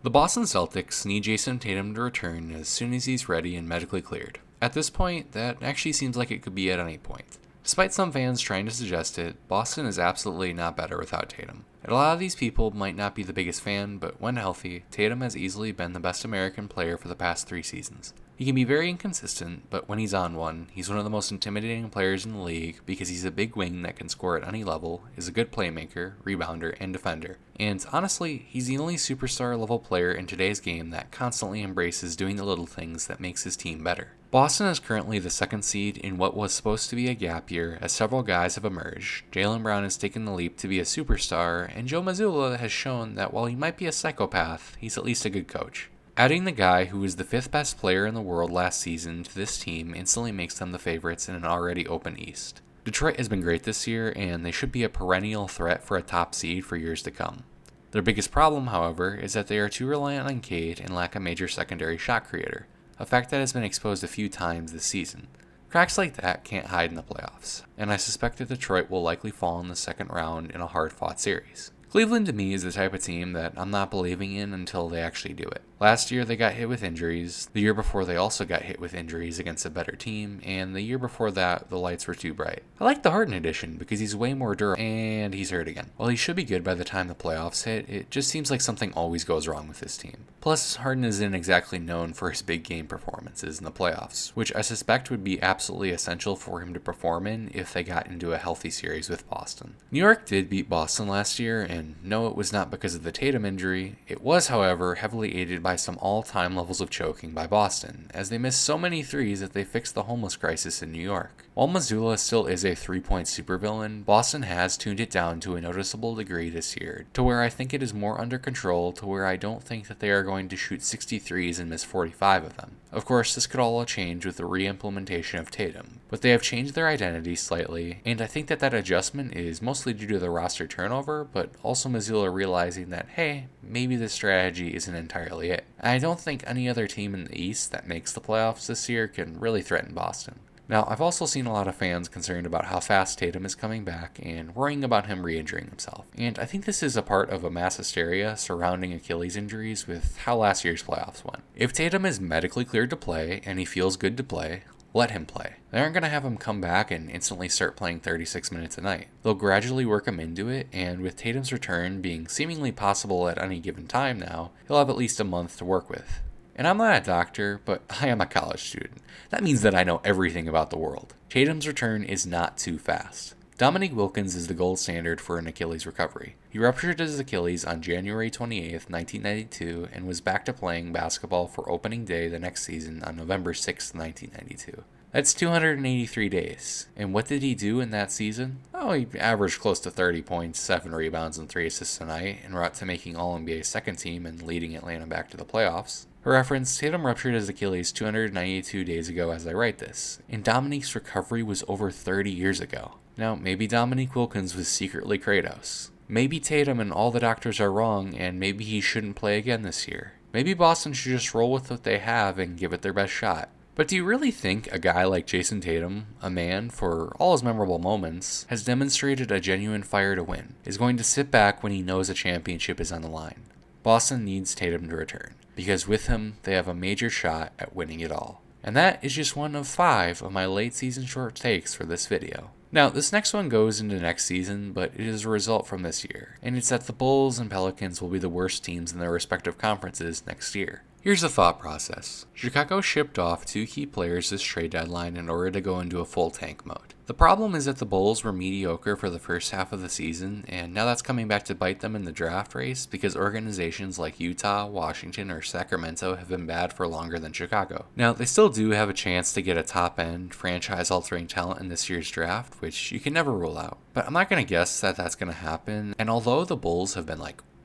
The Boston Celtics need Jayson Tatum to return as soon as he's ready and medically cleared. At this point, that actually seems like it could be at any point. Despite some fans trying to suggest it, Boston is absolutely not better without Tatum. And a lot of these people might not be the biggest fan, but when healthy, Tatum has easily been the best American player for the past 3 seasons. He can be very inconsistent, but when he's on one, he's one of the most intimidating players in the league because he's a big wing that can score at any level, is a good playmaker, rebounder, and defender. And honestly, he's the only superstar level player in today's game that constantly embraces doing the little things that makes his team better. Boston is currently the 2nd seed in what was supposed to be a gap year as several guys have emerged. Jaylen Brown has taken the leap to be a superstar, and Joe Mazzulla has shown that while he might be a psychopath, he's at least a good coach. Adding the guy who was the 5th best player in the world last season to this team instantly makes them the favorites in an already open East. Detroit has been great this year, and they should be a perennial threat for a top seed for years to come. Their biggest problem, however, is that they are too reliant on Cade and lack a major secondary shot creator, a fact that has been exposed a few times this season. Cracks like that can't hide in the playoffs, and I suspect that Detroit will likely fall in the second round in a hard-fought series. Cleveland to me is the type of team that I'm not believing in until they actually do it. Last year they got hit with injuries, the year before they also got hit with injuries against a better team, and the year before that the lights were too bright. I like the Harden addition because he's way more durable, and he's hurt again. While he should be good by the time the playoffs hit, it just seems like something always goes wrong with this team. Plus, Harden isn't exactly known for his big game performances in the playoffs, which I suspect would be absolutely essential for him to perform in if they got into a healthy series with Boston. New York did beat Boston last year, and no, it was not because of the Tatum injury. It was, however, heavily aided by some all-time levels of choking by Boston, as they missed so many threes that they fixed the homeless crisis in New York. While Mazzulla still is a 3-point supervillain, Boston has tuned it down to a noticeable degree this year, to where I think it is more under control, to where I don't think that they are going to shoot 63s and miss 45 of them. Of course, this could all change with the re-implementation of Tatum, but they have changed their identity slightly, and I think that adjustment is mostly due to the roster turnover, but also Mazzulla realizing that, hey, maybe this strategy isn't entirely it. I don't think any other team in the East that makes the playoffs this year can really threaten Boston. Now, I've also seen a lot of fans concerned about how fast Tatum is coming back and worrying about him re-injuring himself. And I think this is a part of a mass hysteria surrounding Achilles injuries with how last year's playoffs went. If Tatum is medically cleared to play and he feels good to play, let him play. They aren't going to have him come back and instantly start playing 36 minutes a night. They'll gradually work him into it, and with Tatum's return being seemingly possible at any given time now, he'll have at least a month to work with. And I'm not a doctor, but I am a college student. That means that I know everything about the world. Tatum's return is not too fast. Dominique Wilkins is the gold standard for an Achilles recovery. He ruptured his Achilles on January 28, 1992, and was back to playing basketball for opening day the next season on November 6, 1992. That's 283 days. And what did he do in that season? Oh, he averaged close to 30 points, 7 rebounds, and 3 assists a night, en route to making All-NBA second team and leading Atlanta back to the playoffs. For reference, Tatum ruptured his Achilles 292 days ago as I write this, and Dominique's recovery was over 30 years ago. Now, maybe Dominique Wilkins was secretly Kratos. Maybe Tatum and all the doctors are wrong, and maybe he shouldn't play again this year. Maybe Boston should just roll with what they have and give it their best shot. But do you really think a guy like Jayson Tatum, a man, for all his memorable moments, has demonstrated a genuine fire to win, is going to sit back when he knows a championship is on the line? Boston needs Tatum to return, because with him, they have a major shot at winning it all. And that is just one of 5 of my late season short takes for this video. Now, this next one goes into next season, but it is a result from this year, and it's that the Bulls and Pelicans will be the worst teams in their respective conferences next year. Here's the thought process. Chicago shipped off 2 key players this trade deadline in order to go into a full tank mode. The problem is that the Bulls were mediocre for the first half of the season, and now that's coming back to bite them in the draft race because organizations like Utah, Washington, or Sacramento have been bad for longer than Chicago. Now, they still do have a chance to get a top-end, franchise-altering talent in this year's draft, which you can never rule out. But I'm not going to guess that that's going to happen, and although the Bulls have been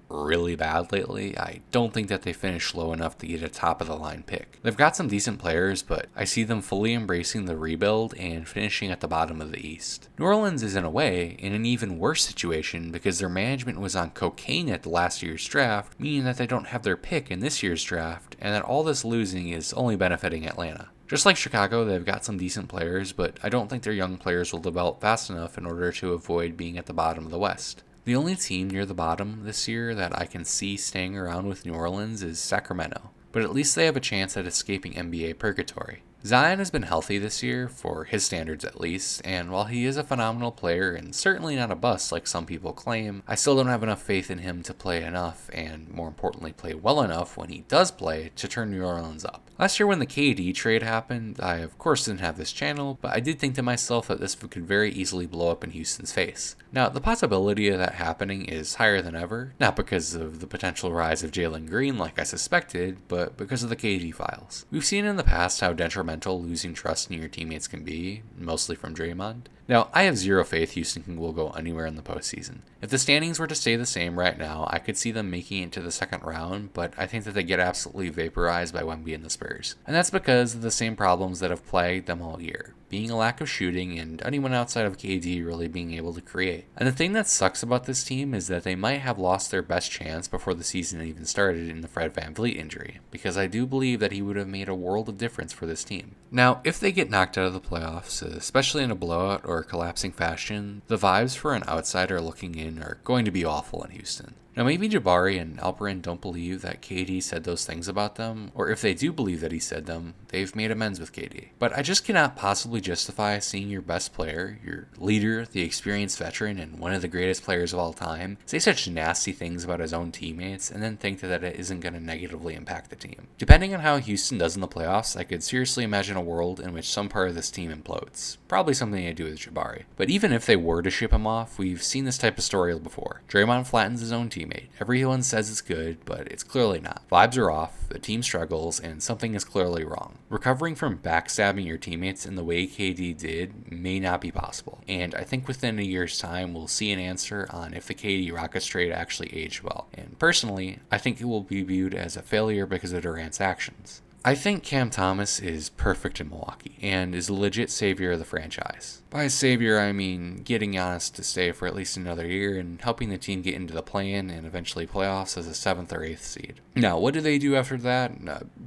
really bad lately, I don't think that they finish low enough to get a top-of-the-line pick. They've got some decent players, but I see them fully embracing the rebuild and finishing at the bottom of the East. New Orleans is, in a way, in an even worse situation because their management was on cocaine at the last year's draft, meaning that they don't have their pick in this year's draft, and that all this losing is only benefiting Atlanta. Just like Chicago, they've got some decent players, but I don't think their young players will develop fast enough in order to avoid being at the bottom of the West. The only team near the bottom this year that I can see staying around with New Orleans is Sacramento, but at least they have a chance at escaping NBA purgatory. Zion has been healthy this year, for his standards at least, and while he is a phenomenal player and certainly not a bust like some people claim, I still don't have enough faith in him to play enough, and more importantly play well enough when he does play, to turn New Orleans up. Last year when the KD trade happened, I of course didn't have this channel, but I did think to myself that this could very easily blow up in Houston's face. Now, the possibility of that happening is higher than ever, not because of the potential rise of Jalen Green like I suspected, but because of the KD files. We've seen in the past how detrimental losing trust in your teammates can be, mostly from Draymond. Now, I have zero faith Houston will go anywhere in the postseason. If the standings were to stay the same right now, I could see them making it to the second round, but I think that they get absolutely vaporized by Wemby and the Spurs. And that's because of the same problems that have plagued them all year, being a lack of shooting and anyone outside of KD really being able to create. And the thing that sucks about this team is that they might have lost their best chance before the season even started in the Fred VanVleet injury, because I do believe that he would have made a world of difference for this team. Now, if they get knocked out of the playoffs, especially in a blowout or collapsing fashion, the vibes for an outsider looking in are going to be awful in Houston. Now, maybe Jabari and Alperin don't believe that KD said those things about them, or if they do believe that he said them, they've made amends with KD. But I just cannot possibly justify seeing your best player, your leader, the experienced veteran, and one of the greatest players of all time, say such nasty things about his own teammates, and then think that it isn't going to negatively impact the team. Depending on how Houston does in the playoffs, I could seriously imagine a world in which some part of this team implodes. Probably something to do with Jabari. But even if they were to ship him off, we've seen this type of story before. Draymond flattens his own team. Everyone says it's good, but it's clearly not. Vibes are off, the team struggles, and something is clearly wrong. Recovering from backstabbing your teammates in the way KD did may not be possible, and I think within a year's time we'll see an answer on if the KD Rockets trade actually aged well. And personally, I think it will be viewed as a failure because of Durant's actions. I think Cam Thomas is perfect in Milwaukee and is a legit savior of the franchise. By savior, I mean getting Giannis to stay for at least another year and helping the team get into the play-in and eventually playoffs as a 7th or 8th seed. Now, what do they do after that?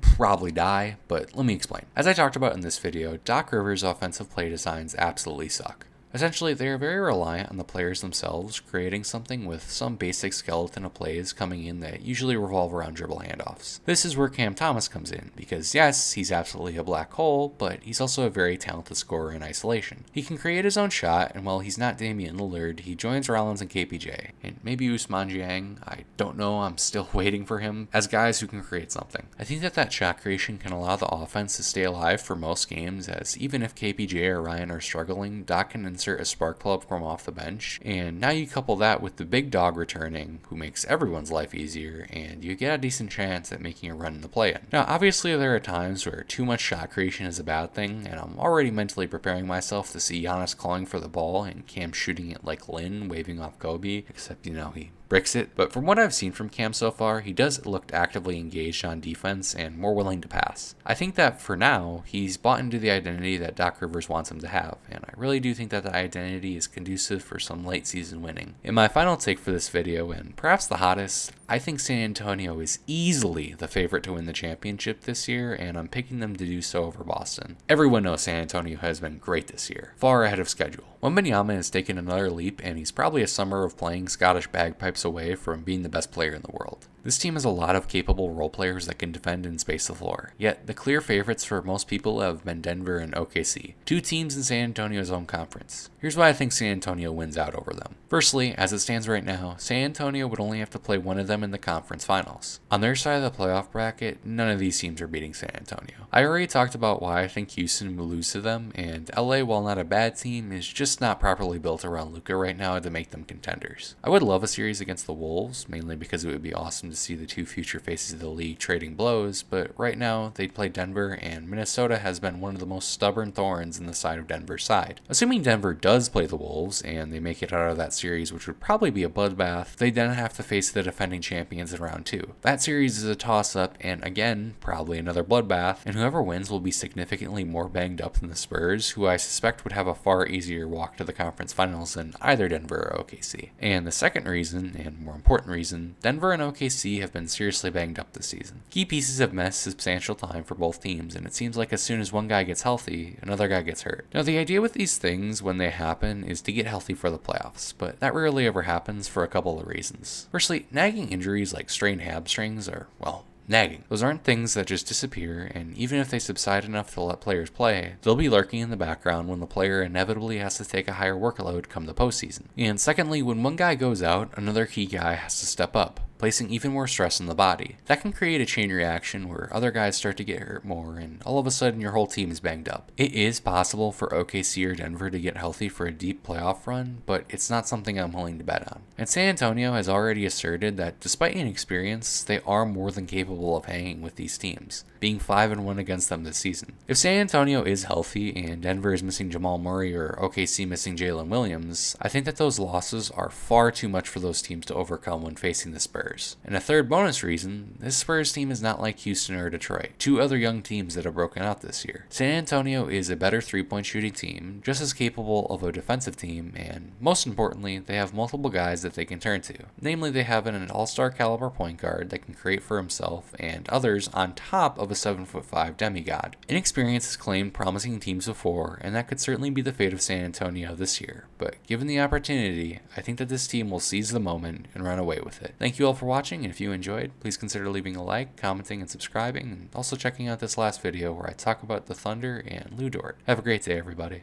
Probably die, but let me explain. As I talked about in this video, Doc Rivers' offensive play designs absolutely suck. Essentially, they are very reliant on the players themselves creating something with some basic skeleton of plays coming in that usually revolve around dribble handoffs. This is where Cam Thomas comes in, because yes, he's absolutely a black hole, but he's also a very talented scorer in isolation. He can create his own shot, and while he's not Damian Lillard, he joins Rollins and KPJ, and maybe Ousmane Dieng, I don't know, I'm still waiting for him, as guys who can create something. I think that shot creation can allow the offense to stay alive for most games, as even if KPJ or Ryan are struggling, Doc can insert a spark plug from off the bench, and now you couple that with the big dog returning, who makes everyone's life easier, and you get a decent chance at making a run in the play-in. Now, obviously there are times where too much shot creation is a bad thing, and I'm already mentally preparing myself to see Giannis calling for the ball and Cam shooting it like Lin, waving off Kobe, except, he bricks it. But from what I've seen from Cam so far, he does look actively engaged on defense and more willing to pass. I think that for now, he's bought into the identity that Doc Rivers wants him to have, and I really do think that the identity is conducive for some late season winning. In my final take for this video, and perhaps the hottest, I think San Antonio is easily the favorite to win the championship this year, and I'm picking them to do so over Boston. Everyone knows San Antonio has been great this year, far ahead of schedule. Wembanyama has taken another leap, and he's probably a summer of playing Scottish bagpipes away from being the best player in the world. This team has a lot of capable role players that can defend and space the floor, yet the clear favorites for most people have been Denver and OKC, two teams in San Antonio's own conference. Here's why I think San Antonio wins out over them. Firstly, as it stands right now, San Antonio would only have to play one of them in the conference finals. On their side of the playoff bracket, none of these teams are beating San Antonio. I already talked about why I think Houston will lose to them, and LA, while not a bad team, is just not properly built around Luka right now to make them contenders. I would love a series against the Wolves, mainly because it would be awesome to see the two future faces of the league trading blows, but right now they'd play Denver, and Minnesota has been one of the most stubborn thorns in the side of Denver's side. Assuming Denver does play the Wolves, and they make it out of that series, which would probably be a bloodbath, they then have to face the defending champions in round 2. That series is a toss-up, and again, probably another bloodbath, and whoever wins will be significantly more banged up than the Spurs, who I suspect would have a far easier walk to the conference finals than either Denver or OKC. And the second reason, and more important reason, Denver and OKC OKC have been seriously banged up this season. Key pieces have missed substantial time for both teams, and it seems like as soon as one guy gets healthy, another guy gets hurt. Now, the idea with these things when they happen is to get healthy for the playoffs, but that rarely ever happens for a couple of reasons. Firstly, nagging injuries like strained hamstrings are, well, nagging. Those aren't things that just disappear, and even if they subside enough to let players play, they'll be lurking in the background when the player inevitably has to take a higher workload come the postseason. And secondly, when one guy goes out, another key guy has to step up, placing even more stress on the body. That can create a chain reaction where other guys start to get hurt more, and all of a sudden your whole team is banged up. It is possible for OKC or Denver to get healthy for a deep playoff run, but it's not something I'm willing to bet on. And San Antonio has already asserted that despite inexperience, they are more than capable of hanging with these teams, being 5-1 against them this season. If San Antonio is healthy and Denver is missing Jamal Murray or OKC missing Jalen Williams, I think that those losses are far too much for those teams to overcome when facing the Spurs. And a third bonus reason, this Spurs team is not like Houston or Detroit, two other young teams that have broken out this year. San Antonio is a better three-point shooting team, just as capable of a defensive team, and most importantly, they have multiple guys that they can turn to. Namely, they have an all-star caliber point guard that can create for himself, and others on top of a 7'5" demigod. Inexperience has claimed promising teams before, and that could certainly be the fate of San Antonio this year, but given the opportunity, I think that this team will seize the moment and run away with it. Thank you all for watching, and if you enjoyed, please consider leaving a like, commenting, and subscribing, and also checking out this last video where I talk about the Thunder and Lou Dort. Have a great day, everybody.